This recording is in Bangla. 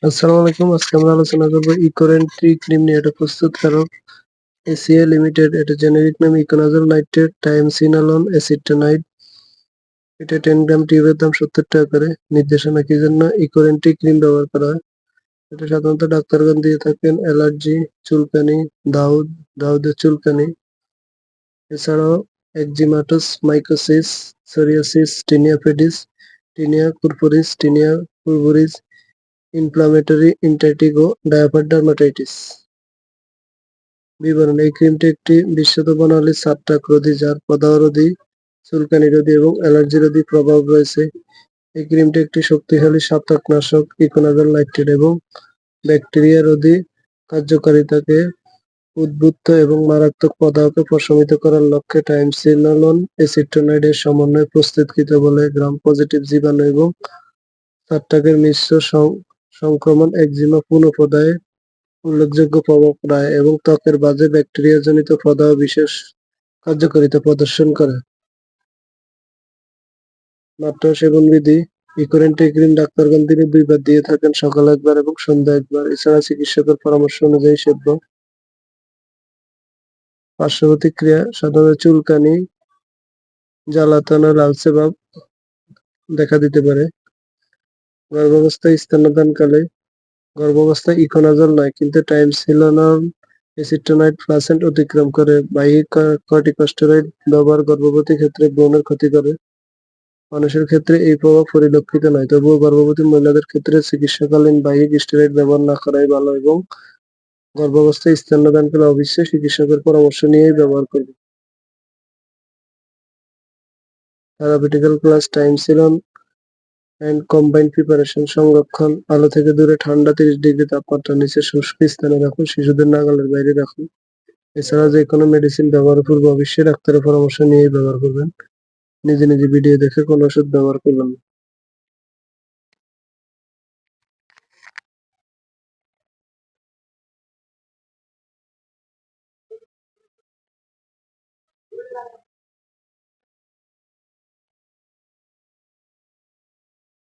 আসসালামু আলাইকুম। আজকে আমরা আলোচনা করব ইকোরেন্ট ক্রিম নিয়ে। এটা প্রস্তুতকারক এসিএ লিমিটেড। এটা জেনেরিক নাম ইকোনাজল নাইট্রেট টাইমসিনালন এসিটেনাইড। এটা 10 গ্রাম টিউবের দাম 70 টাকা করে। নির্দেশনা কি জন্য ইকোরেন্ট ক্রিম ব্যবহার করা হয়? এটা সাধারণত ডাক্তারগণ দিয়ে থাকেন অ্যালার্জি, চুলকানি, দাউদের চুলকানি, এছাড়াও eczematous, mycosis, psoriasis, tinea pedis, tinea cruris, tinea পূর্বরিস, ইনফ্লামেটরি ইন্টাইটিগো, ডায়াপার ডার্মাটাইটিস। বিবরণ: এই ক্রিমটি একটি বিশুদ্ধ বর্ণালী ছত্রাক রোধী যার প্রদাহ রোধী, চুলকানি রোধী এবং অ্যালার্জি রোধী প্রভাব রয়েছে। এই ক্রিমটি একটি শক্তিশালী ছত্রাকনাশক ইকোনাজল নাইট্রেট এবং ব্যাকটেরিয়া রোধী কার্যকারিতাকে উদ্বুদ্ধ এবং মারাত্মক প্রদাহকে প্রশমিত করার লক্ষ্যে টাইমসিনোলন এসিটেনাইড এর সমন্বয়ে প্রস্তুতকৃত বলে গ্রাম পজিটিভ জীবাণু এবং ছত্রাকের মিশ্র সংক্রমণ একজিমা পুনঃপ্রদায়ে উল্লেখযোগ্য প্রভাব রায় এবং ত্বকের বাজে ব্যাকটেরিয়াজনিত প্রদাহ বিশেষ কার্যকারিতা প্রদর্শন করে। মাত্রা ও সেবন বিধি: ইকোরেন্ট ক্রিম ডাক্তারগণ দিনে 2 বার দিয়ে থাকেন, সকালে 1 বার এবং সন্ধ্যায় 1 বার। এছাড়া চিকিৎসকের পরামর্শ অনুযায়ী সেব্য। পার্শ্ব প্রতিক্রিয়া: সাধারণত চুলকানি, জ্বালাতন ও লালচে ভাব দেখা দিতে পারে। গর্ভাবস্থায় স্তন্যদানকালে গর্ভাবস্থায় ইকোনাজল নয় কিন্তু টাইমসিনোলন এসিটেনাইড প্লাসেন্ট অতিক্রম করে। বাহ্যিক কর্টিকস্টেরয়েড ব্যবহার গর্ভবতী ক্ষেত্রে ভ্রূণের ক্ষতি করে। মানুষের ক্ষেত্রে এই প্রভাব পরিলক্ষিত নয়, তবুও গর্ভবতী মহিলাদের ক্ষেত্রে চিকিৎসাকালীন বাহ্যিক স্টেরয়েড ব্যবহার না করাই ভালো এবং গর্ভাবস্থায় স্তন্যদানকালে অবশ্যই চিকিৎসকের পরামর্শ নিয়েই ব্যবহার করবে। থেরাপিউটিক্যাল ক্লাস: টাইমসিলন অ্যান্ড কম্বাইন্ড প্রিপারেশন। সংরক্ষণ: আলো থেকে দূরে, ঠান্ডা 30 ডিগ্রি তাপমাত্রার নিচে, শুষ্ক স্থানে রাখুন, শিশুদের নাগালের বাইরে রাখুন। এছাড়া যে কোনো মেডিসিন ব্যবহারের পূর্বে অবশ্যই ডাক্তারের পরামর্শ নিয়েই ব্যবহার করবেন। নিজে নিজে ভিডিও দেখে কোনো ওষুধ ব্যবহার করবেন না।